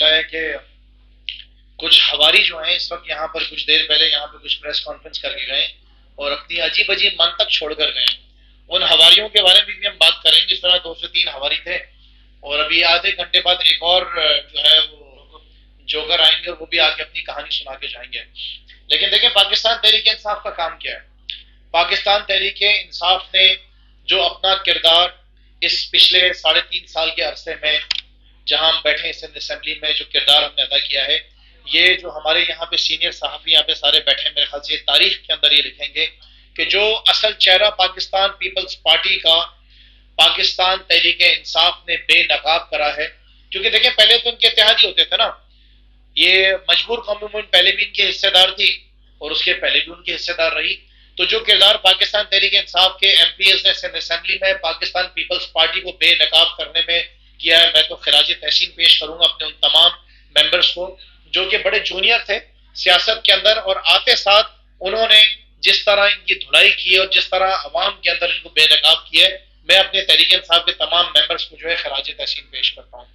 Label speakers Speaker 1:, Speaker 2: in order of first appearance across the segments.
Speaker 1: है कि कुछ हवारी जो हैं इस वक्त यहाँ पर कुछ देर पहले यहाँ पे कुछ प्रेस कॉन्फ्रेंस करके गए और अपनी अजीब अजीब मंतक छोड़कर गए। उन हवारियों के बारे में भी हम बात करेंगे। इस तरह 2 से 3 हवारी थे और अभी आधे घंटे बाद एक और जो है वो जोकर आएंगे और वो भी आके अपनी कहानी सुना के जाएंगे। लेकिन देखें पाकिस्तान तहरीक इंसाफ का काम क्या है। पाकिस्तान तहरीक इंसाफ ने जो अपना किरदार इस पिछले 3.5 साल के अरसे में जहां हम बैठे इस असेंबली में जो किरदार हमने अदा किया है, ये जो हमारे यहाँ पे सीनियर सहाफ़ी यहाँ पे सारे बैठे हैं, मेरे ख्याल से तारीख के अंदर ये लिखेंगे कि जो असल चेहरा पाकिस्तान पीपल्स पार्टी का पाकिस्तान तहरीक इंसाफ ने बेनकाब करा है। क्योंकि देखें पहले तो इनके इत्तेहादी होते थे ना, ये मजबूर कौमी मूवमेंट पहले भी इनके हिस्सेदार थी और उसके पहले भी उनकी हिस्सेदार रही। तो जो किरदार पाकिस्तान तहरीक इंसाफ के एमपीएस ने सिंध असेंबली में पाकिस्तान पीपल्स पार्टी को बेनकाब करने में किया है, मैं तो खिराज तहसीन पेश करूंगा अपने उन तमाम मेंबर्स को जो कि बड़े जूनियर थे सियासत के अंदर और आते साथ उन्होंने जिस तरह इनकी धुलाई की है और जिस तरह अवाम के अंदर इनको बेनकाब किया है, मैं अपने तहरीक इंसाफ के तमाम मेंबर्स को जो है खिराज तहसीन पेश करता हूँ।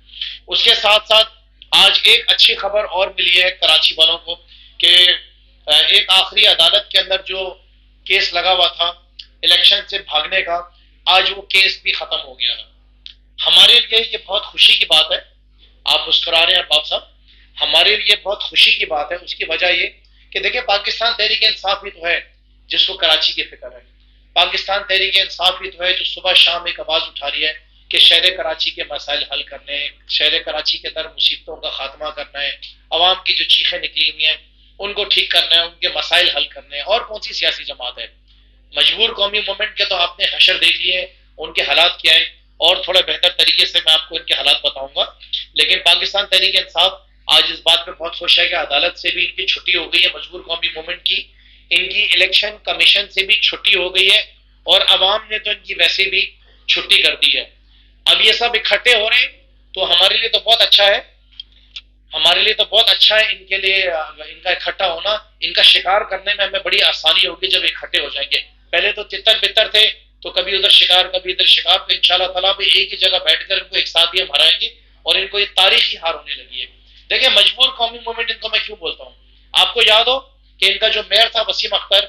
Speaker 1: उसके साथ साथ आज एक अच्छी खबर और मिली है कराची वालों को कि एक आखिरी अदालत के अंदर जो केस लगा हुआ था इलेक्शन से भागने का, आज वो केस भी खत्म हो गया है। हमारे लिए ये बहुत खुशी की बात है। आप मुस्कुरा रहे हैं बाब साहब, हमारे लिए बहुत खुशी की बात है। उसकी वजह ये कि देखिए पाकिस्तान तहरीक इंसाफ ही तो है जिसको कराची की फिक्र है। पाकिस्तान तहरीक इंसाफ ही तो है जो सुबह शाम एक आवाज उठा रही है कि शहर कराची के मसाइल हल करने, शहर कराची के अंदर मुसीबतों का खात्मा करना है, अवाम की जो चीखें निकली हुई हैं उनको ठीक करना है, उनके मसाइल हल करने हैं। और कौन सी सियासी जमात है। मजबूर कौमी मूवमेंट के तो आपने हशर देख लिए, उनके हालात क्या है और थोड़ा बेहतर तरीके से मैं आपको इनके हालात बताऊंगा। लेकिन पाकिस्तान तहरीक इंसाफ आज इस बात पे बहुत खुश है कि अदालत से भी इनकी छुट्टी हो गई है, मजबूर कौमी मूवमेंट की, इनकी इलेक्शन कमीशन से भी छुट्टी हो गई है और अवाम ने तो इनकी वैसे भी छुट्टी कर दी है। अब ये सब इकट्ठे हो रहे हैं तो हमारे लिए तो बहुत अच्छा है, हमारे लिए तो बहुत अच्छा है। इनके लिए इनका इकट्ठा होना, इनका शिकार करने में हमें बड़ी आसानी होगी जब इकट्ठे हो जाएंगे। पहले तो तितर बितर थे तो कभी उधर शिकार कभी इधर शिकार, तो इंशाल्लाह ताला भी एक ही जगह बैठकर इनको एक साथ ही हम हराएंगे और इनको ये तारीखी हार होने लगी है। देखिए मजबूर कौमी मूवमेंट इनको मैं क्यों बोलता हूँ, आपको याद हो कि इनका जो मेयर था वसीम अख्तर,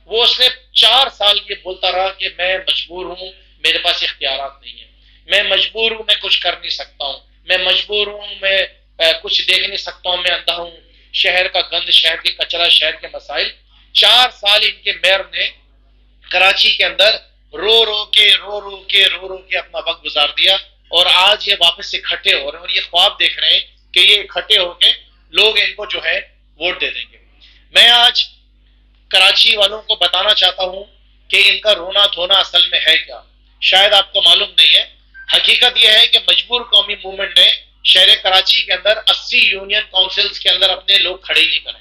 Speaker 1: वो उसने 4 साल ये बोलता रहा कि मैं मजबूर हूँ, मेरे पास इख्तियारात नहीं है, मैं मजबूर हूँ, मैं कुछ कर नहीं सकता हूँ, मैं मजबूर हूँ, मैं कुछ देख नहीं सकता हूँ, मैं अंधा हूँ, शहर का गंद, शहर के कचरा, शहर के मसाइल। 4 साल इनके मेयर ने कराची के अंदर रो रो के अपना वक्त गुजार दिया और आज ये वापस इकट्ठे हो रहे हैं और ये ख्वाब देख रहे हैं कि ये इकट्ठे होके लोग इनको जो है वोट दे देंगे। मैं आज कराची वालों को बताना चाहता हूं कि इनका रोना धोना असल में है क्या, शायद आपको मालूम नहीं है। हकीकत यह है कि मजबूर कौमी मूवमेंट ने शहर कराची के अंदर 80 यूनियन काउंसिल्स के अंदर अपने लोग खड़े ही नहीं करे।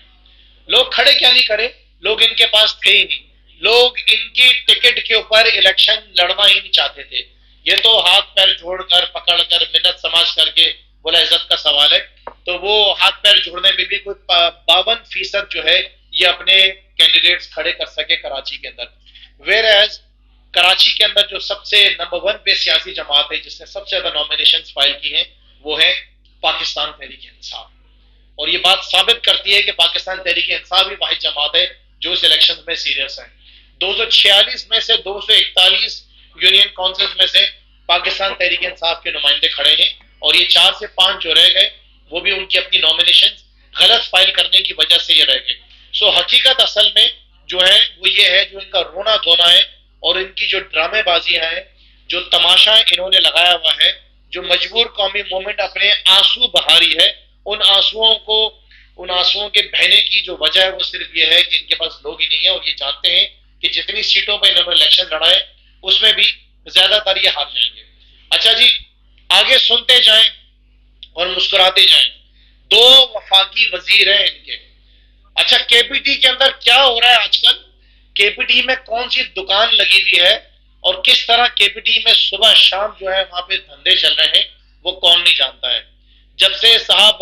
Speaker 1: लोग खड़े क्या नहीं करे, लोग इनके पास थे ही नहीं, लोग इनकी टिकट के ऊपर इलेक्शन लड़ना ही नहीं चाहते थे। ये तो हाथ पैर जोड़कर पकड़कर मिन्नत समाज करके बोला इज्जत का सवाल है, तो वो हाथ पैर जोड़ने में भी कोई 52% जो है ये अपने कैंडिडेट्स खड़े कर सके कराची के अंदर। वेयर एज कराची के अंदर जो सबसे नंबर 1 पे सियासी जमात है जिसने सबसे ज्यादा नॉमिनेशंस फाइल की हैं वो है पाकिस्तान तहरीक इंसाफ। और ये बात साबित करती है कि पाकिस्तान तहरीक इंसाफ ही वाहिद जमात है जो इस इलेक्शन में सीरियस है। 246 में से 241 यूनियन काउंसिल में से पाकिस्तान तहरीक इंसाफ के नुमाइंदे खड़े हैं और ये 4 से 5 जो रह गए वो भी उनकी अपनी नॉमिनेशन गलत फाइल करने की वजह से ये रह गए। सो हकीकत असल में जो है वो ये है, जो इनका रोना धोना है और इनकी जो ड्रामेबाजियां हैं, जो तमाशा इन्होंने लगाया हुआ है, जो मजबूर कौमी मूवमेंट अपने आंसू बहा रही है, उन आंसुओं के बहने की जो वजह है वो सिर्फ ये है कि इनके पास लोग ही नहीं है और ये जानते हैं कि जितनी सीटों पर इन्होंने इलेक्शन लड़ा है उसमें भी ज्यादातर ये हार जाएंगे। अच्छा जी, आगे सुनते जाएं और मुस्कुराते जाएं। 2 वफाकी वजीर हैं इनके। अच्छा, केपीटी के अंदर क्या हो रहा है आजकल, केपीटी में कौन सी दुकान लगी हुई है और किस तरह केपीटी में सुबह शाम जो है वहां पे धंधे चल रहे हैं वो कौन नहीं जानता है। जब से साहब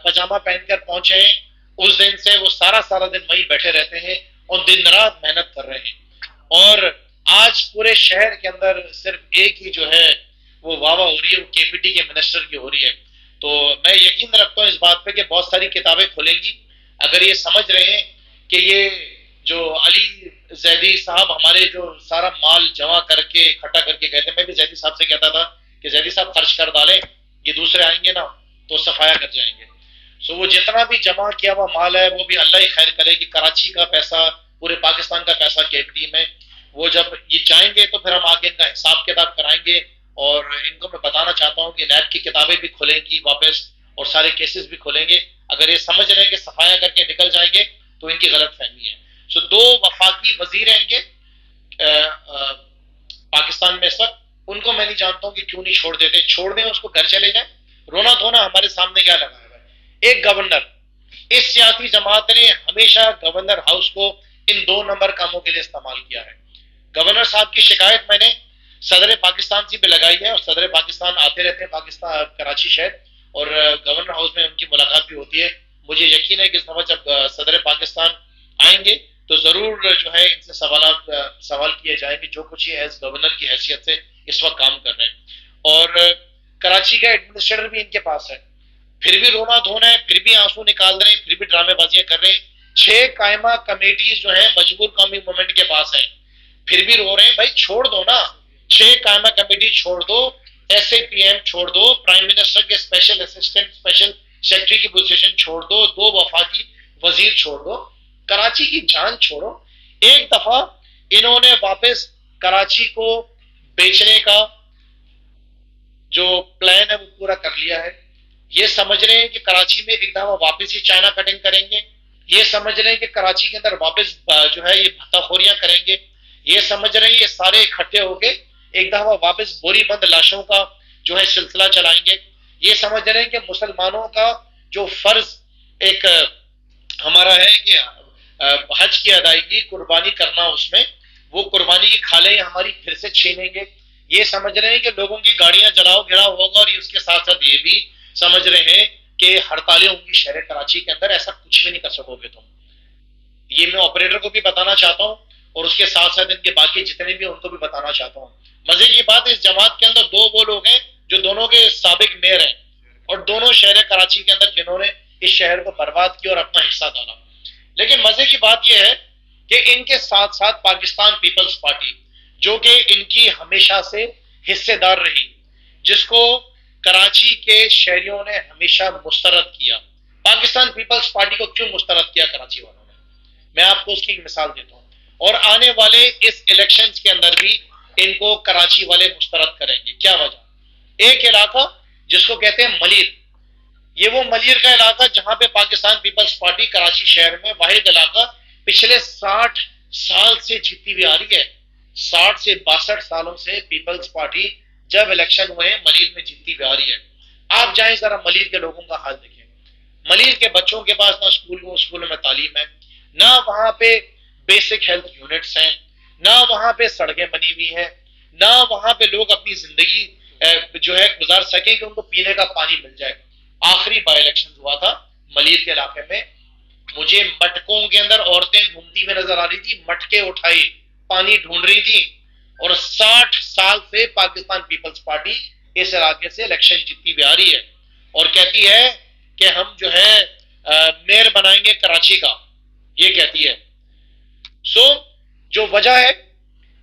Speaker 1: पजामा पहनकर पहुंचे हैं उस दिन से वो सारा दिन वहीं बैठे रहते हैं और दिन रात मेहनत कर रहे हैं। और आज पूरे शहर के अंदर सिर्फ एक ही जो है वो वाह हो रही है, वो केपीटी के मिनिस्टर की हो रही है। तो मैं मैं यकीन रखता हूँ इस बात पे कि बहुत सारी किताबें खुलेंगी अगर ये समझ रहे हैं कि ये जो अली जैदी साहब हमारे जो सारा माल जमा करके इकट्ठा करके गए थे, मैं भी जैदी साहब से कहता था कि जैदी साहब खर्च कर डालें, ये दूसरे आएंगे ना तो सफाया कर जाएंगे। सो वो जितना भी जमा किया हुआ माल है वो भी अल्लाह ही खैर करे कि कराची का पैसा, पूरे पाकिस्तान का पैसा केपीटी में, वो जब ये जाएंगे तो फिर हम आगे इनका हिसाब किताब कराएंगे। और इनको मैं बताना चाहता हूँ कि नैब की किताबें भी खुलेंगी वापस और सारे केसेस भी खुलेंगे। अगर ये समझ रहे हैं कि सफाया करके निकल जाएंगे तो इनकी गलत फहमी है। सो दो वफाकी वजीर हैं इनके पाकिस्तान में इस वक्त, उनको मैं नहीं जानता हूँ कि क्यों नहीं छोड़ देते। छोड़ दें उसको, घर चले जाए, रोना धोना हमारे सामने क्या लगाया है। एक गवर्नर, इस सियासी जमात ने हमेशा गवर्नर हाउस को इन 2 नंबर कामों के लिए इस्तेमाल किया है। गवर्नर साहब की शिकायत मैंने सदर पाकिस्तान से भी लगाई है और सदर पाकिस्तान आते रहते हैं पाकिस्तान कराची शहर, और गवर्नर हाउस में उनकी मुलाकात भी होती है। मुझे यकीन है कि इस दफा जब सदर पाकिस्तान आएंगे तो जरूर जो है इनसे सवाल किए जाएंगे जो कुछ ये एज गवर्नर की हैसियत से इस वक्त काम कर रहे हैं। और कराची का एडमिनिस्ट्रेटर भी इनके पास है, फिर भी रोना धोना है, फिर भी आंसू निकाल रहे हैं, फिर भी ड्रामेबाजियां कर रहे हैं। 6 कायमा कमेटी जो है मजबूर कौमी मूवमेंट के पास है, फिर भी रो रहे हैं। भाई छोड़ दो ना, 6 कायमा कमेटी छोड़ दो, SAPM छोड़ दो, प्राइम मिनिस्टर के स्पेशल असिस्टेंट स्पेशल सेक्रेटरी की पोजीशन छोड़ दो, 2 वफाकी वजीर छोड़ दो, कराची की जान छोड़ो। एक दफा इन्होंने वापस कराची को बेचने का जो प्लान है वो पूरा कर लिया है। ये समझ रहे हैं कि कराची में एक दफा वापस ही चाइना कटिंग करेंगे, ये समझ रहे हैं कि कराची के अंदर वापस जो है ये भत्ताखोरियां करेंगे, ये समझ रहे हैं ये सारे इकट्ठे होके एक दफा वापस बोरी बंद लाशों का जो है सिलसिला चलाएंगे। ये समझ रहे हैं कि मुसलमानों का जो फर्ज एक हमारा है कि हज की अदायगी कुर्बानी करना, उसमें वो कुर्बानी की खाले हमारी फिर से छीनेंगे। ये समझ रहे हैं कि लोगों की गाड़ियां जलाओ गिराव होगा, और उसके साथ साथ ये भी समझ रहे हैं कि हड़तालें होंगी शहर कराची के अंदर। ऐसा कुछ भी नहीं कर सकोगे तुम, ये मैं ऑपरेटर को भी बताना चाहता हूँ और उसके साथ साथ इनके बाकी जितने भी उनको भी बताना चाहता हूँ। मजे की बात, इस जमात के अंदर 2 वो लोग हैं जो दोनों के साबिक मेयर हैं और दोनों शहर कराची के अंदर जिन्होंने इस शहर को बर्बाद किया और अपना हिस्सा डाला। लेकिन मजे की बात यह है कि इनके साथ साथ पाकिस्तान पीपल्स पार्टी जो कि इनकी हमेशा से हिस्सेदार रही, जिसको कराची के शहरियों ने हमेशा मुस्तरद किया। पाकिस्तान पीपल्स पार्टी को क्यों मुस्तरद किया कराची वालों ने, मैं आपको उसकी एक मिसाल देता हूं। और आने वाले इस इलेक्शंस के अंदर भी इनको कराची वाले मुस्तरद करेंगे। क्या वजह? एक इलाका जिसको कहते हैं मलिर, ये वो मलिर का इलाका जहां पे पाकिस्तान पीपल्स पार्टी कराची शहर में वाहिद इलाका पिछले 60 साल से जीतती हुई आ रही है। 60 से 62 सालों से पीपल्स पार्टी जब इलेक्शन हुए मलिर में जीतती हुई आ रही है। आप जाएं जरा मलिर के लोगों का हाल देखें। मलिर के बच्चों के पास ना स्कूलों में तालीम है, ना वहां पे बेसिक हेल्थ यूनिट्स हैं, ना वहां पे सड़कें बनी हुई हैं, ना वहां पे लोग अपनी जिंदगी जो है गुजार सकें कि उनको पीने का पानी मिल जाए। आखिरी बाई इलेक्शन हुआ था मलिर के इलाके में, मुझे मटकों के अंदर औरतें घूमती हुई नजर आ रही थी, मटके उठाई पानी ढूंढ रही थी। और 60 साल से पाकिस्तान पीपल्स पार्टी इस इलाके से इलेक्शन जीतती हुई आ रही है और कहती है कि हम जो है मेयर बनाएंगे कराची का, ये कहती है। सो जो वजह है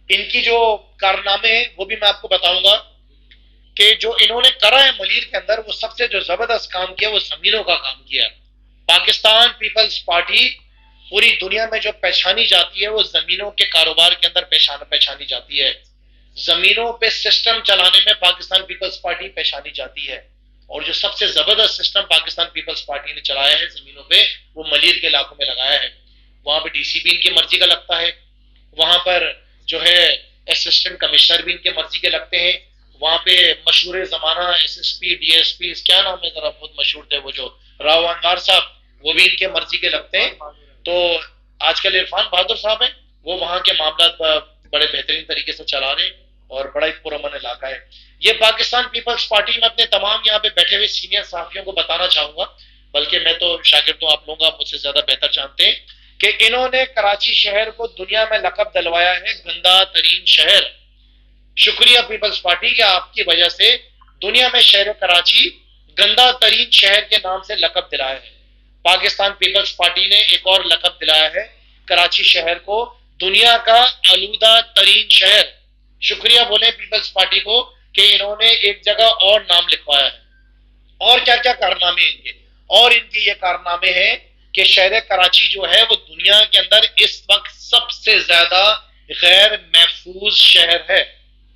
Speaker 1: इनकी जो कारनामे हैं वो भी मैं आपको बताऊंगा कि जो इन्होंने करा है मलिर के अंदर, वो सबसे जो जबरदस्त काम किया वो जमीनों का काम किया। पाकिस्तान पीपल्स पार्टी पूरी दुनिया में जो पहचानी जाती है वो जमीनों के कारोबार के अंदर पहचानी जाती है। जमीनों पे सिस्टम चलाने में पाकिस्तान पीपल्स पार्टी पहचानी जाती है। और जो सबसे जबरदस्त सिस्टम पाकिस्तान पीपल्स पार्टी ने चलाया है जमीनों पे, वो मलिर के इलाकों में लगाया है। वहां पे डीसी भी इनकी मर्जी का लगता है, वहां पर जो है असिस्टेंट कमिश्नर भी इनके मर्जी के लगते हैं, वहां पे मशहूर जमाना SSP DSP क्या नाम है जरा, बहुत मशहूर थे वो जो राव अनवार साहब, वो भी इनके मर्जी के लगते हैं। तो आजकल इरफान बहादुर साहब हैं, वो वहां के मामला बड़े बेहतरीन तरीके से चला रहे हैं और बड़ा ही पुरअमन इलाका है ये। पाकिस्तान पीपल्स पार्टी में अपने तमाम यहाँ पे बैठे हुए सीनियर साथियों को बताना चाहूंगा, बल्कि मैं तो शागिर्द हूं, आप लोगों का मुझसे ज्यादा बेहतर जानते हैं कि इन्होंने कराची शहर को दुनिया में लकब दिलवाया है गंदा तरीन शहर। शुक्रिया पीपल्स पार्टी के, आपकी वजह से दुनिया में शहर कराची गंदा तरीन शहर के नाम से लकब दिलाया है। पाकिस्तान पीपल्स पार्टी ने एक और लकब दिलाया है कराची शहर को, दुनिया का आलूदा तरीन शहर। शुक्रिया बोले पीपल्स पार्टी को कि इन्होंने एक जगह और नाम लिखवाया है। और क्या क्या कारनामे इनके, और इनके ये कारनामे हैं कि शहर कराची जो है वो दुनिया के अंदर इस वक्त सबसे ज्यादा गैर महफूज शहर है।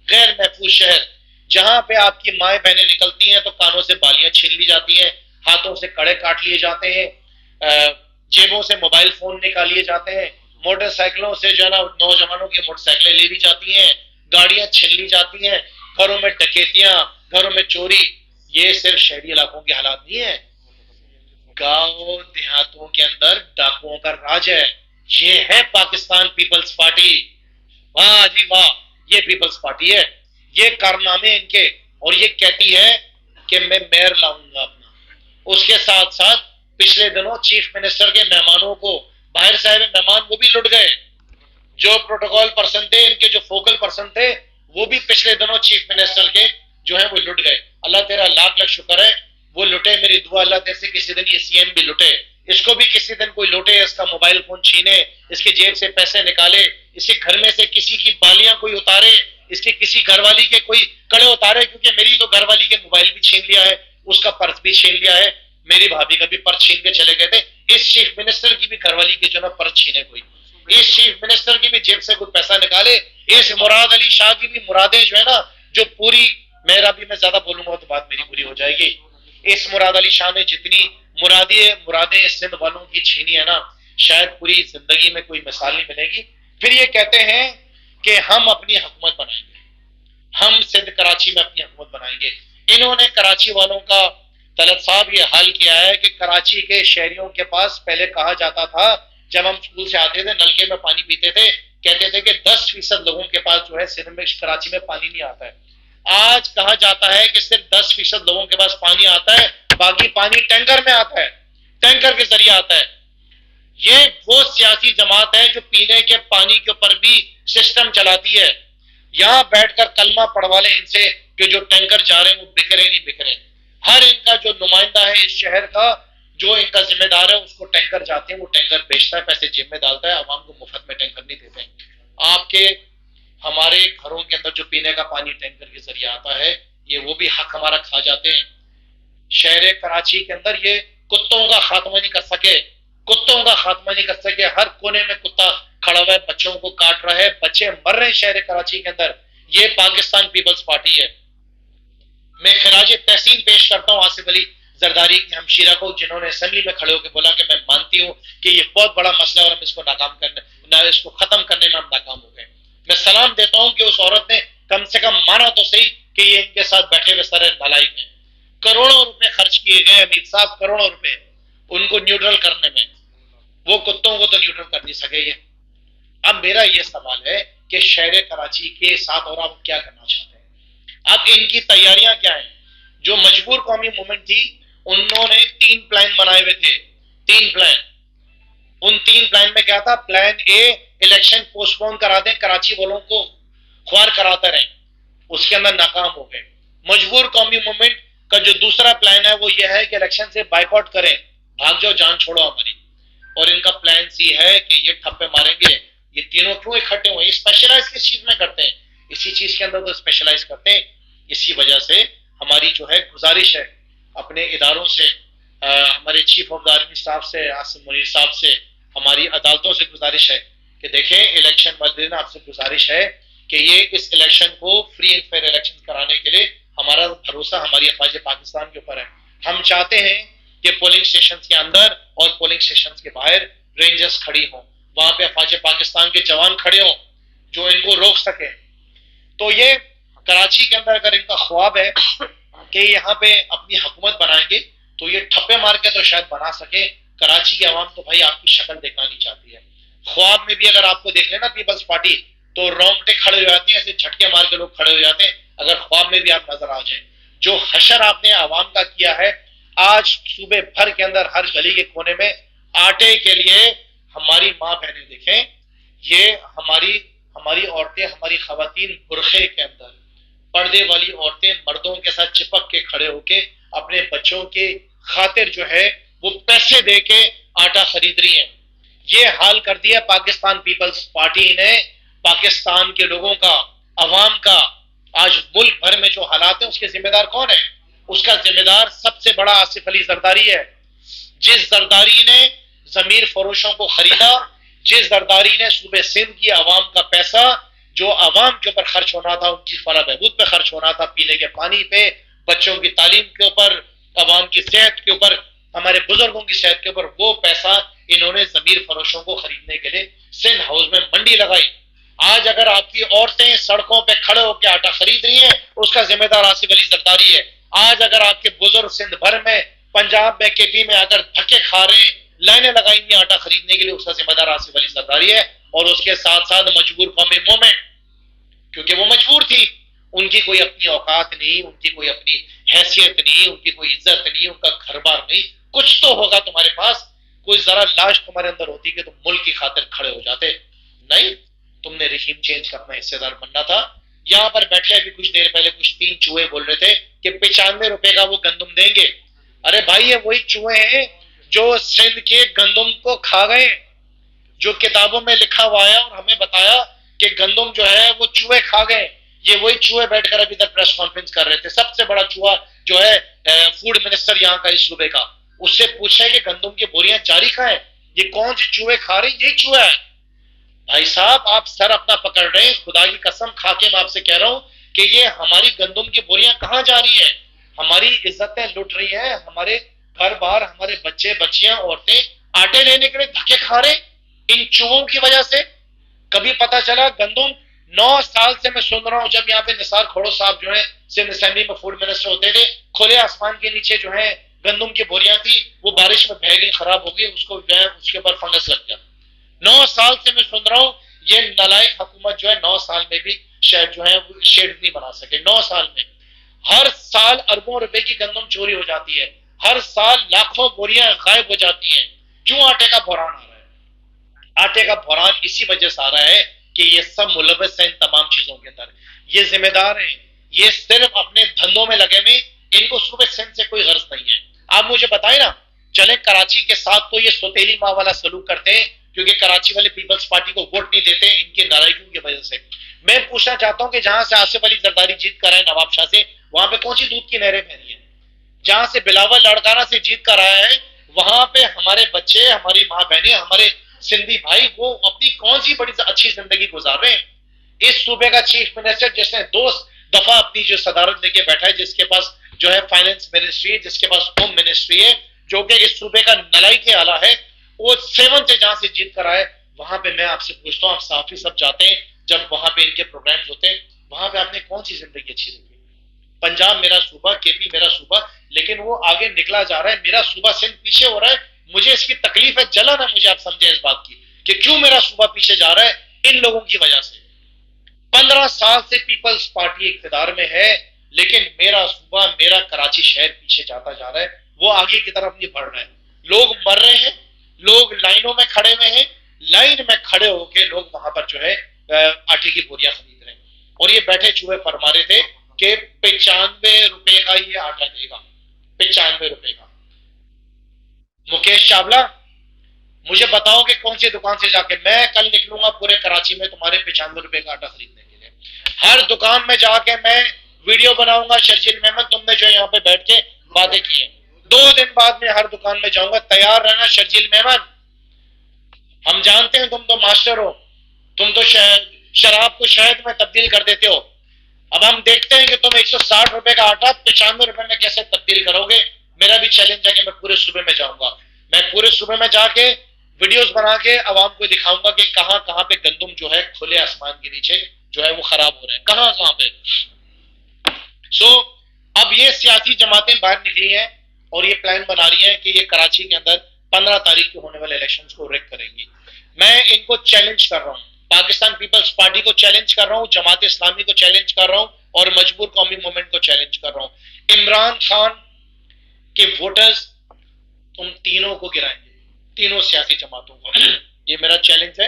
Speaker 1: गैर महफूज शहर, जहां पे आपकी माए बहनें निकलती हैं तो कानों से बालियां छीन ली जाती हैं, हाथों से कड़े काट लिए जाते हैं, जेबों से मोबाइल फोन निकाल लिए जाते हैं, मोटरसाइकिलों से जो है ना नौजवानों की मोटरसाइकिलें ले ली जाती हैं, गाड़ियां छीन ली जाती हैं, घरों में डकैतियां, घरों में चोरी। ये सिर्फ शहरी इलाकों के हालात नहीं है, गांव देहातों के अंदर डाकुओं का राज है। ये है पाकिस्तान पीपल्स पार्टी। वाह जी वाह, ये पीपल्स पार्टी है, ये कारनामे इनके। और ये कहती है कि मैं मेयर लाऊंगा अपना। उसके साथ साथ पिछले दिनों चीफ मिनिस्टर के मेहमानों को, बाहर से आए हुए मेहमान वो भी लुट गए, जो प्रोटोकॉल पर्सन थे, इनके जो फोकल पर्सन थे, वो भी पिछले दिनों चीफ मिनिस्टर के जो है वो लुट गए। अल्लाह तेरा लाख लाख शुक्र है वो लुटे। मेरी दुआ अल्लाह तेरे से किसी दिन ये सीएम भी लुटे, इसको भी किसी दिन कोई लुटे, इसका मोबाइल फोन छीने, इसके जेब से पैसे निकाले, इसके घर में से किसी की बालियां कोई उतारे, इसके किसी घरवाली के कोई कड़े उतारे। क्योंकि मेरी तो घरवाली के मोबाइल भी छीन लिया है, उसका पर्स भी छीन लिया है, मेरी भाभी का भी पर्स छीन के चले गए थे। इस चीफ मिनिस्टर की भी घरवाली के जो ना पर्स छीने कोई, इस चीफ मिनिस्टर की भी जेब से कुछ पैसा निकाले, इस मुराद अली शाह की भी मुरादें जो है ना, जो पूरी, मेरा भी मैं ज्यादा बोलूंगा तो बात मेरी पूरी हो जाएगी। इस मुराद अली शाह ने जितनी मुरादें सिंध वालों की छीनी है ना, शायद पूरी जिंदगी में कोई मिसाल नहीं मिलेगी। फिर ये कहते हैं कि हम अपनी हुकूमत बनाएंगे, हम सिंध कराची में अपनी हुकूमत बनाएंगे। इन्होंने कराची वालों का तलत साहब ये हाल किया है कि कराची के शहरियों के पास पहले कहा जाता था, जब हम स्कूल से आते थे नलके में पानी पीते थे, कहते थे कि 10% लोगों के पास जो है सिंध में कराची में पानी नहीं आता है। आज कहा जाता है कि सिर्फ 10% लोगों के पास पानी आता है, बाकी पानी टैंकर में आता है, टैंकर के जरिए आता है। ये वो सियासी जमात है जो पीने के पानी के ऊपर भी सिस्टम चलाती है। यहां बैठकर कलमा पढ़वा लें इनसे कि जो टैंकर जा रहे हैं वो बिखरे नहीं बिखरे। हर इनका जो नुमाइंदा है इस शहर का, जो इनका जिम्मेदार है, उसको टैंकर जाते हैं, वो टैंकर बेचता है, पैसे जेब में डालता है, आवाम को मुफ्त में टैंकर नहीं देते हैं। आपके हमारे घरों के अंदर जो पीने का पानी टैंकर के जरिए आता है, ये वो भी हक हमारा खा जाते हैं। शहर कराची के अंदर ये कुत्तों का खात्मा नहीं कर सके, कुत्तों का खात्मा नहीं कर सके। हर कोने में कुत्ता खड़ा हुआ है, बच्चों को काट रहा है, बच्चे मर रहे हैं शहर कराची के अंदर। ये पाकिस्तान पीपल्स पार्टी है। मैं खराज तहसीन पेश करता हूँ आसिफ अली जरदारी की हमशीरा को, जिन्होंने असेंबली में खड़े होकर बोला कि मैं मानती हूँ कि ये बहुत बड़ा मसला है और हम इसको नाकाम करने, इसको खत्म करने में हम नाकाम हो गए। मैं सलाम देता हूँ कि उस औरत ने कम से कम माना तो सही कि ये इनके साथ बैठे हुए सारे नालायक हैं। करोड़ों रुपए खर्च किए गए अमीर साहब, करोड़ों रुपए उनको न्यूट्रल करने में, वो कुत्तों को तो न्यूट्रल कर नहीं सके ये। अब मेरा ये सवाल है कि शहर कराची के साथ और आप क्या करना चाहते हैं? अब इनकी तैयारियां क्या हैं? जो मजबूर कौमी मूवमेंट थी, उन्होंने 3 प्लान बनाए हुए थे, 3 प्लान। उन 3 प्लान में क्या था? प्लान ए, इलेक्शन पोस्टपोन करा दें, कराची वालों को ख्वार कराते रहें, उसके अंदर नाकाम हो गए। मजबूर कौमी मूवमेंट का जो दूसरा प्लान है वो ये है कि इलेक्शन से बाइकआउट करें, भाग जाओ, जान छोड़ो हमारी। और इनका प्लान सी है कि ये ठप्पे मारेंगे। ये तीनों क्यों इकट्ठे हुए? स्पेशलाइज किस चीज में करते हैं? इसी चीज के अंदर तो स्पेशलाइज करते हैं। इसी वजह से हमारी जो है गुजारिश है अपने इदारों से, हमारे chief of the army staff से, आसिम मुनीर साहब से, हमारी अदालतों से गुजारिश है कि देखें, इलेक्शन वाले दिन आपसे गुजारिश है कि ये इस इलेक्शन को फ्री एंड फेयर इलेक्शन कराने के लिए हमारा भरोसा हमारी अफवाज पाकिस्तान के ऊपर है। हम चाहते हैं कि पोलिंग स्टेशन के अंदर और पोलिंग स्टेशन के बाहर रेंजर्स खड़ी हों, वहां पे अफवाज पाकिस्तान के जवान खड़े हों जो इनको रोक सके। तो ये कराची के अंदर अगर इनका ख्वाब है कि यहाँ पे अपनी हुकूमत बनाएंगे, तो ये ठप्पे मार के तो शायद बना सके। कराची की आवाम तो भाई आपकी शक्ल देखना नहीं चाहती है। ख्वाब में भी अगर आपको देख लेना पीपल्स पार्टी, तो रोंगटे खड़े हो जाते हैं, ऐसे झटके मार के लोग खड़े हो जाते हैं अगर ख्वाब में भी आप नजर आ जाए। जो हशर आपने आवाम का किया है, आज सूबे भर के अंदर हर गली के कोने में आटे के लिए हमारी माँ बहनें देखें, ये हमारी औरतें, हमारी खवातीन बुरखे के अंदर, पर्दे वाली औरतें मर्दों के साथ चिपक के खड़े होके अपने बच्चों के खातिर जो है वो पैसे दे के आटा खरीद रही हैं। ये हाल कर दिया पाकिस्तान पीपल्स पार्टी ने पाकिस्तान के लोगों का, अवाम का। आज मुल्क भर में जो हालात है उसके जिम्मेदार कौन है? उसका जिम्मेदार सबसे बड़ा आसिफ अली जरदारी है। जिस जरदारी ने जमीर फरोशों को खरीदा, जिस जरदारी ने सूबे सिंध की अवाम का पैसा जो अवाम के ऊपर खर्च होना था, उनकी फलाह बहबूद पे खर्च होना था, पीने के पानी पे, बच्चों की तालीम के ऊपर, अवाम की सेहत के ऊपर, हमारे बुजुर्गों की सेहत के ऊपर, वो पैसा इन्होंने जमीर फरोशों को खरीदने के लिए सिंध हाउस में मंडी लगाई। आज अगर आपकी औरतें सड़कों पे खड़े होकर आटा खरीद रही हैं, उसका जिम्मेदार आसिफ अली जरदारी है। आज अगर आपके बुजुर्ग सिंध भर में, पंजाब में, केपी में अगर धक्के खा रहे हैं, लाइनें लगाएंगी आटा खरीदने के लिए, उसका जिम्मेदार आसिफ अली जरदारी है। और उसके साथ साथ मजबूर कौमी मूवमेंट, क्योंकि वो मजबूर थी, उनकी कोई अपनी औकात नहीं, उनकी कोई अपनी हैसियत नहीं, उनकी कोई इज्जत नहीं, उनका घर बार नहीं। कुछ तो होगा तुम्हारे पास, कोई जरा लाश तुम्हारे अंदर होती कि तुम मुल्क की खातिर खड़े हो जाते। नहीं, तुमने रिजीम चेंज का अपना हिस्सेदार बनना था। यहां पर बैठे अभी कुछ देर पहले कुछ 3 चूहे बोल रहे थे कि 95 रुपए का वो गंदम देंगे। अरे भाई, ये वही चूहे हैं जो सिंध के गंदम को खा गए, जो किताबों में लिखा हुआ है और हमें बताया कि गंदम जो है वो चूहे खा गए। ये वही चूहे बैठकर अभी तक प्रेस कॉन्फ्रेंस कर रहे थे। सबसे बड़ा चूहा जो है फूड मिनिस्टर यहाँ का, इस सूबे का, उससे पूछे कि गंदम की बोरियां जारी खाएं, ये कौन से चूहे खा रहे? ये चूहा है। भाई साहब, आप सर अपना पकड़ रहे हैं, खुदा की कसम खा के मैं आपसे कह रहा हूं कि ये हमारी गंदम की बोरियां कहां जा रही है? हमारी इज्जतें लुट रही हैं, हमारे घर बार, हमारे बच्चे बच्चियां, औरतें आटे लेने के लिए धक्के खा रहे इन चूहों की वजह से। कभी पता चला गंदम 9 साल से मैं सुन रहा हूं, जब यहाँ पे निसार खोड़ो साहब जो है सिंध असेंबली में फूड मिनिस्टर होते थे, खुले आसमान के नीचे जो है गंदम की बोरियां थी, वो बारिश में बह गई, खराब हो गई, उसको जो है उसके ऊपर फंगस लग गया। 9 साल से मैं सुन रहा हूं, ये नालायक हुकूमत जो है 9 साल में भी शेड जो है शेड नहीं बना सके। 9 साल में हर साल अरबों रुपए की गंदम चोरी हो जाती है, हर साल लाखों बोरियां गायब हो जाती हैं। क्यों? आटे का बहरान आ रहा है। आटे का बहरान इसी वजह से आ रहा है कि ये सब मुलव्वस हैं इन तमाम चीजों के अंदर। ये जिम्मेदार हैं, ये सिर्फ अपने धंधों में लगे हुए, इनको सूबे सिंध से कोई गर्ज नहीं है। आप मुझे बताएं ना, चले कराची के साथ तो ये सोतेली माँ वाला सलूक करते हैं, क्योंकि कराची वाले पीपल्स पार्टी को वोट नहीं देते इनके नाराजगियों की वजह से। मैं पूछना चाहता हूं कि जहां से आसिफ अली जरदारी जीत कर आए नवाब शाह से, वहां पे कौन सी दूध की नहरें बह रही है? जहां से बिलावल लड़काना से जीत कर आया है, वहां पे हमारे बच्चे, हमारी माँ बहनें, हमारे सिंधी भाई वो अपनी कौन सी बड़ी अच्छी जिंदगी गुजार रहे हैं। इस सूबे का चीफ मिनिस्टर जिसने 2 दफा अपनी जो सदारत लेके बैठा है, जिसके पास जो है फाइनेंस मिनिस्ट्री है, जिसके पास होम मिनिस्ट्री है, जो कि इस सूबे का नलाई के आला है, वो 7 से जहां से जीत कर आए, वहां पे मैं आपसे पूछता हूँ, आप साफी सब जाते हैं जब वहां पे इनके प्रोग्राम्स होते हैं, वहां पे आपने कौन सी जिंदगी अच्छी रखी? पंजाब मेरा सूबा, केपी मेरा सूबा, लेकिन वो आगे निकला जा रहा है, मेरा सूबा सिंध पीछे हो रहा है। मुझे इसकी तकलीफ है, जलन है मुझे, आप समझे इस बात की कि क्यों मेरा सूबा पीछे जा रहा है इन लोगों की वजह से। 15 साल से पीपल्स पार्टी इख्तियार में है, लेकिन मेरा सूबा, मेरा कराची शहर पीछे जाता जा रहा है, वो आगे की तरफ नहीं बढ़ रहा है। लोग मर रहे हैं, लोग लाइनों में खड़े हुए हैं, लाइन में खड़े होके लोग वहां पर जो है आटे की बोरियां खरीद रहे हैं, और ये बैठे चूहे फरमा रहे थे कि 95 रुपए का ये आटा देगा, 95 रुपए का। मुकेश चावला, मुझे बताओ कि कौन सी दुकान से जाके, मैं कल निकलूंगा पूरे कराची में तुम्हारे 95 रुपए का आटा खरीदने के लिए। हर दुकान में जाके मैं वीडियो बनाऊंगा। शर्जील मेमन, तुमने जो यहाँ पे बैठ के बातें की है, 2 दिन बाद में हर दुकान में जाऊंगा। तैयार रहना शर्जील मेमन, हम जानते हैं तुम तो मास्टर हो, तुम तो शराब को शहद में तब्दील कर देते हो। अब हम देखते हैं कि तुम 160 रुपए का आटा 95 रुपए में कैसे तब्दील करोगे। मेरा भी चैलेंज है कि मैं पूरे सूबे में जाऊंगा, मैं पूरे सूबे में जाके वीडियोस बना के आवाम को दिखाऊंगा कि कहां कहां पे गंदम जो है खुले आसमान के नीचे जो है वो खराब हो रहा है, कहां कहां पे। अब ये सियासी जमातें बाहर निकली हैं और ये प्लान बना रही हैं कि ये कराची के अंदर 15 तारीख को होने वाले इलेक्शंस को रिग करेंगी। मैं इनको चैलेंज कर रहा हूं, पाकिस्तान पीपल्स पार्टी को चैलेंज कर रहा हूं, जमात इस्लामी को चैलेंज कर रहा हूं, और मजबूर कौमी मूवमेंट को चैलेंज कर रहा हूं। इमरान खान के वोटर्स तुम तीनों को गिराएंगे, तीनों सियासी जमातों को। ये मेरा चैलेंज है,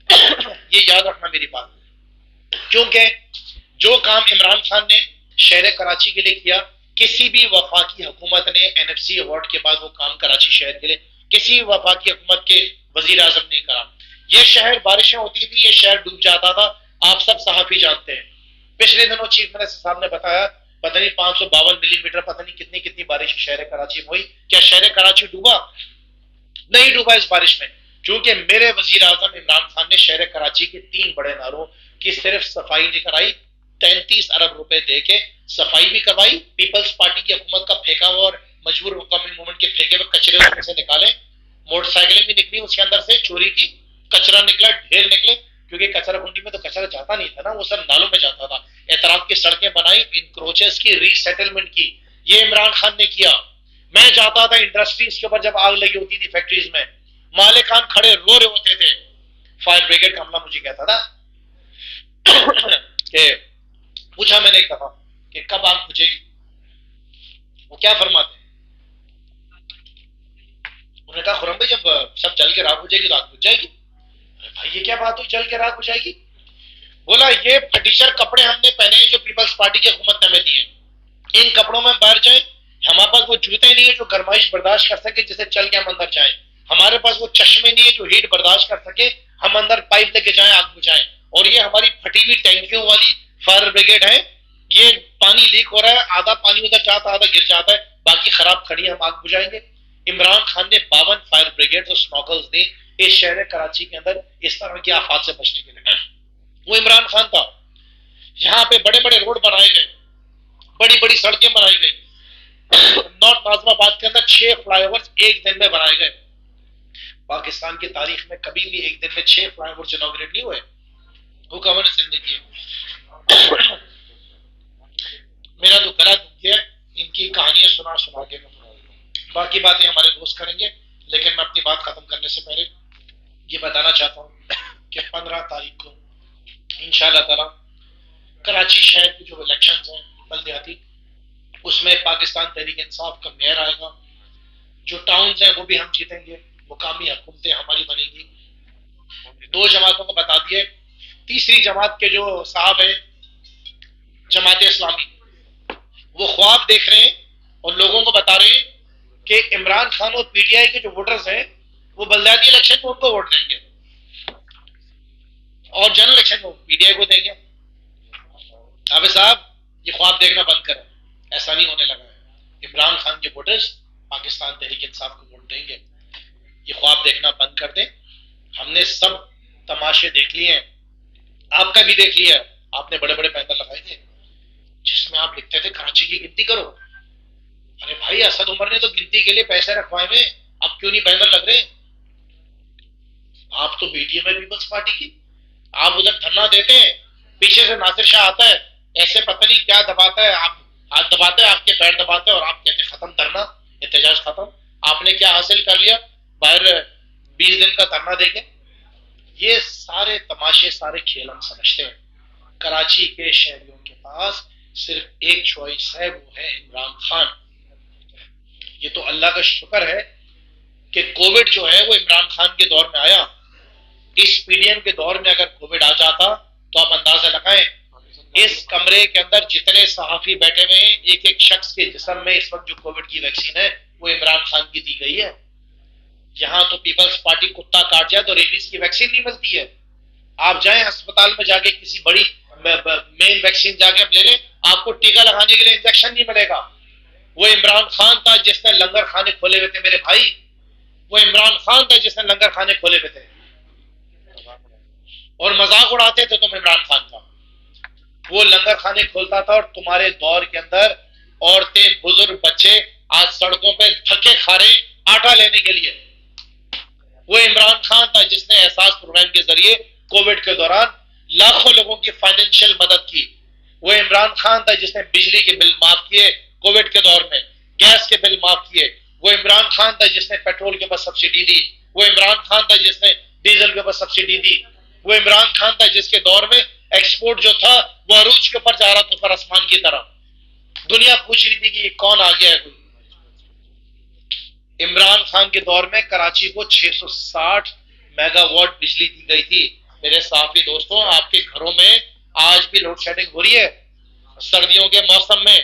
Speaker 1: ये याद रखना मेरी बात। क्योंकि जो काम इमरान खान ने शहर कराची के लिए किया, किसी भी वफाकी हुकूमत ने NFC अवार्ड के बाद वो काम कराची शहर के लिए किसी भी वफाकी हुकूमत के वजीर आजम नहीं करा। ये शहर बारिशें होती थी, ये शहर डूब जाता था, आप सब सहाफी जानते हैं। पिछले दिनों चीफ मिनिस्टर साहब ने बताया पता नहीं 552 मिलीमीटर पता नहीं कितनी कितनी बारिश शहर कराची में हुई। क्या शहर कराची डूबा? नहीं डूबा इस बारिश में, क्योंकि मेरे वजीर आजम इमरान खान ने शहर कराची के 3 बड़े नारों की सिर्फ सफाई नहीं कराई, 33 अरब रुपए दे के सफाई भी करवाई। पीपल्स पार्टी की हुकूमत का फेंका हुआ और मजबूर मुकम्मल मूवमेंट के फेंके हुए कचरे उसमें से निकाले, मोटरसाइकिलें भी निकली उसके अंदर से चोरी की, कचरा निकला, ढेर निकले, क्योंकि कचरा कुंडी में तो कचरा जाता नहीं था ना, वो सब नालों में जाता था। एतराफ की सड़कें बनाई, इंक्रोचेस की, रीसेटलमेंट की, ये इमरान खान ने किया। मैं जाता था इंडस्ट्रीज के ऊपर, जब आग लगी होती थी फैक्ट्रीज में, मालिकान खड़े रो रहे होते थे। फायर ब्रिगेड का अमला मुझे कहता था कि पूछा मैंने एक दफा कि कब आग बुझेगी, वो क्या फरमाते हैं? उन्होंने कहा खुरम भाई जब सब जल के राख हो जाएगी तो आग बुझ जाएगी। भाई ये क्या बात हुई, जल के राख हो जाएगी? बोला ये फटीचर कपड़े हमने पहने हैं जो पीपल्स पार्टी की हुकूमत ने हमें दिए, इन कपड़ों में हम बाहर जाए, हमारे पास वो जूते नहीं है जो गर्माइश बर्दाश्त कर सके जिसे चल के हम अंदर जाएं, हमारे पास वो चश्मे नहीं है जो हीट बर्दाश्त कर सके हम अंदर पाइप लेके जाएं आग बुझाएं, और ये हमारी फटी हुई टैंकियों वाली फायर ब्रिगेड है, ये पानी लीक हो रहा है, आधा पानी उधर जाता आधा गिर जाता है, बाकी खराब खड़ी हम आग बुझाएंगे। इमरान खान ने 52 फायर ब्रिगेड और स्नॉकल्स दी इस शहर कराची के अंदर इस तरह के आफात से बचने के लिए। वो इमरान खान था। यहाँ पे बड़े बड़े रोड बनाए गए, बड़ी बड़ी सड़कें बनाई गई। नॉर्थ नाजमाबाद के अंदर 6 फ्लाईओवर्स एक दिन में बनाए गए। पाकिस्तान की तारीख में कभी भी एक दिन में 6 फ्लाईओवर्स इनॉग्रेट नहीं हुए, हुकूमत ने सिंध किए। मेरा तो गला दुख गया इनकी कहानियां सुना सुना के। बाकी बातें हमारे दोस्त करेंगे, लेकिन मैं अपनी बात खत्म करने से पहले ये बताना चाहता हूँ कि 15 तारीख को इंशाअल्लाह ताला कराची शहर की जो इलेक्शंस हैं बल्दियाती, उसमें पाकिस्तान तहरीक इंसाफ का मेयर आएगा। जो टाउन्स हैं वो भी हम जीतेंगे, मुकामी हुकूमतें हमारी बनेगी। 2 जमातों को बता दिए, तीसरी जमात के जो साहब हैं जमात इस्लामी, वो ख्वाब देख रहे हैं और लोगों को बता रहे हैं कि इमरान खान और PTI के जो वोटर्स हैं वो बल्दियाती इलेक्शन में उनको वोट देंगे और जनरल इलेक्शन में PTI को देंगे। अबे साहब ये ख्वाब देखना बंद करें, ऐसा नहीं होने लगा है। इमरान खान के वोटर्स पाकिस्तान तहरीक इंसाफ को वोट देंगे, ये ख्वाब देखना बंद कर दें। हमने सब तमाशे देख लिए हैं, आपका भी देख लिया। आपने बड़े बड़े बैनर लगाए थे जिसमें आप लिखते थे कराची की गिनती करो। अरे भाई असद उमर ने तो गिनती के लिए पैसे रखवाए में, अब क्यों नहीं बैनर लग रहे? आप तो BTM है पीपल्स पार्टी की, आप उधर धरना देते हैं, पीछे से नासिर शाह आता है, ऐसे पता नहीं क्या दबाता है, आप हाथ दबाते हैं, आपके पैर दबाते हैं और आप कहते हैं खत्म धरना, एहतजाज खत्म। आपने क्या हासिल कर लिया बाहर 20 दिन का धरना देके? ये सारे तमाशे सारे खेल हम समझते हैं। कराची के शहरियों के पास सिर्फ एक चॉइस है, वो है इमरान खान। ये तो अल्लाह का शुक्र है कि कोविड जो है वो इमरान खान के दौर में आया। इस PDM के दौर में अगर कोविड आ जाता तो आप अंदाजा लगाएं इस कमरे के अंदर जितने सहाफी बैठे हुए हैं, एक एक शख्स के जिस्म में इस वक्त जो कोविड की वैक्सीन है वो इमरान खान की दी गई है। यहाँ तो पीपल्स पार्टी कुत्ता काट जाए तो रेबीज की वैक्सीन नहीं मिलती है। आप जाएं अस्पताल में जाके किसी बड़ी मेन वैक्सीन जाके आप ले लें, आपको टीका लगाने के लिए इंजेक्शन नहीं मिलेगा। वो इमरान खान था जिसने लंगर खाने खोले हुए थे मेरे भाई, वो इमरान खान था जिसने लंगर खाने खोले हुए थे और मजाक उड़ाते थे तुम इमरान खान का। वो लंगर खाने खोलता था और तुम्हारे दौर के अंदर औरतें बुजुर्ग बच्चे आज सड़कों पे धक्के खा रहे आटा लेने के लिए। वो इमरान खान था जिसने एहसास प्रोग्राम के जरिए कोविड के दौरान लाखों लोगों की फाइनेंशियल मदद की। वो इमरान खान था जिसने बिजली के बिल माफ किए कोविड के दौर में, गैस के बिल माफ किए। वो इमरान खान था जिसने पेट्रोल के ऊपर सब्सिडी दी। वो इमरान खान था जिसने डीजल के ऊपर सब्सिडी दी। वो इमरान खान था जिसके दौर में एक्सपोर्ट जो था वो अरूज के ऊपर जा रहा था, ऊपर आसमान की तरफ। दुनिया पूछ रही थी कि ये कौन आ गया है कोई। इमरान खान के दौर में कराची को 660 मेगावाट बिजली दी गई थी। मेरे साथी दोस्तों, आपके घरों में आज भी लोड शेडिंग हो रही है सर्दियों के मौसम में।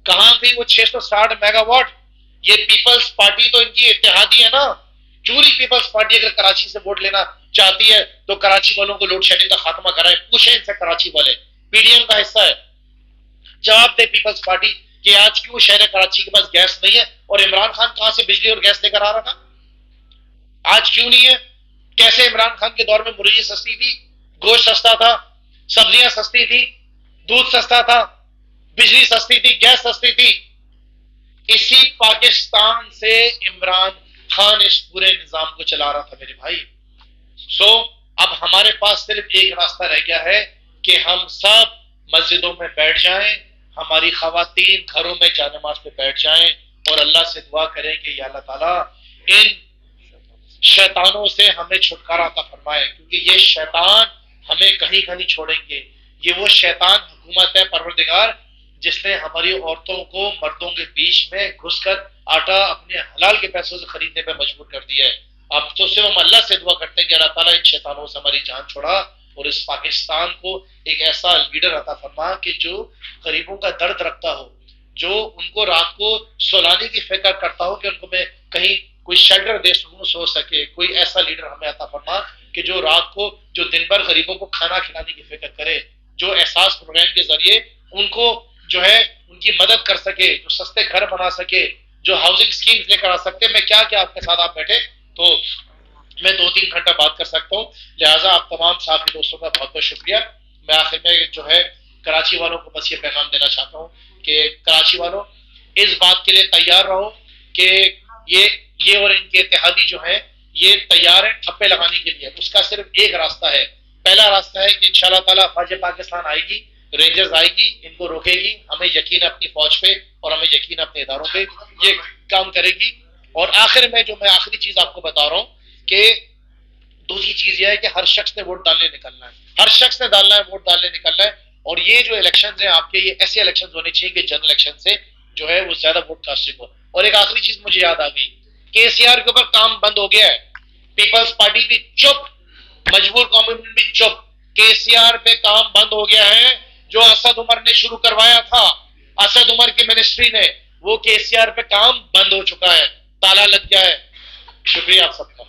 Speaker 1: कहां गई वो 660 मेगावाट? ये पीपल्स पार्टी तो इनकी इत्तेहादी है ना। पूरी पीपल्स पार्टी अगर कराची से वोट लेना चाहती है तो कराची वालों को लोड शेडिंग का खात्मा कराए। पूछे इनसे कराची वाले, पीडीएम का हिस्सा है, जवाब दे पीपल्स पार्टी कि आज क्यों शहर कराची के पास गैस नहीं है और इमरान खान कहां से बिजली और गैस लेकर आ रहा था? आज क्यों नहीं है? कैसे इमरान खान के दौर में मुर्गी सस्ती थी, गोश्त सस्ता था, सब्जियां सस्ती थी, दूध सस्ता था, बिजली सस्ती थी, गैस सस्ती थी। इसी पाकिस्तान से इमरान खान इस पूरे निजाम को चला रहा था मेरे भाई। अब हमारे पास सिर्फ एक रास्ता रह गया है कि हम सब मस्जिदों में बैठ जाएं, हमारी खवातीन घरों में जानमाज पे बैठ जाएं और अल्लाह से दुआ करें कि या अल्लाह ताला इन शैतानों से हमें छुटकारा अता फरमाए, क्योंकि ये शैतान हमें कहीं कहीं छोड़ेंगे। ये वो शैतान हुकूमत है परवरदिगार जिसने हमारी औरतों को मर्दों के बीच में घुसकर आटा अपने हलाल के पैसों से खरीदने पर मजबूर कर दिया है। अब तो सिर्फ हम अल्लाह से दुआ करते हैं कि अल्लाह ताला इन शैतानों से हमारी जान छोड़ा और इस पाकिस्तान को एक ऐसा लीडर अता फरमा कि जो गरीबों का दर्द रखता हो, जो उनको रात को सुलाने की फिक्र करता हो कि उनको मैं कहीं कोई शेल्टर दे सकूं, सो सके। कोई ऐसा लीडर हमें अता फरमा कि जो रात को, जो दिन भर गरीबों को खाना खिलाने की फिक्र करे, जो एहसास प्रोग्राम के जरिए उनको जो है उनकी मदद कर सके, जो सस्ते घर बना सके, जो हाउसिंग स्कीम्स लेकर आ सकते। मैं क्या क्या आपके साथ आप बैठे तो मैं 2-3 घंटा बात कर सकता हूँ। लिहाजा आप तमाम साथी दोस्तों का बहुत बहुत शुक्रिया। मैं आखिर में जो है कराची वालों को बस ये पैगाम देना चाहता हूँ कि कराची वालों इस बात के लिए तैयार रहो कि ये और इनके इत्तेहादी जो है ये तैयार है ठप्पे लगाने के लिए। उसका सिर्फ एक रास्ता है। पहला रास्ता है कि इंशाल्लाह ताला फौज पाकिस्तान आएगी, रेंजर्स आएगी, इनको रोकेगी। हमें यकीन है अपनी फौज पे और हमें यकीन है अपने इदारों पे, ये काम करेगी। और आखिर में जो मैं आखिरी चीज आपको बता रहा हूँ कि दूसरी चीज यह है कि हर शख्स ने वोट डालने निकलना है, हर शख्स ने डालना है, वोट डालने निकलना है। और ये जो इलेक्शन है आपके, ये ऐसे इलेक्शन होने चाहिए कि जनरल इलेक्शन से जो है वो ज्यादा वोट कास्टिंग हो। और एक आखिरी चीज मुझे याद आ गई, केसीआर के ऊपर काम बंद हो गया है, पीपल्स पार्टी भी चुप, मजबूर कौम भी चुप। केसीआर पे काम बंद हो गया है। जो असद उमर ने शुरू करवाया था, असद उमर की मिनिस्ट्री ने, वो केसीआर पे काम बंद हो चुका है, ताला लग गया है। शुक्रिया आप सबका।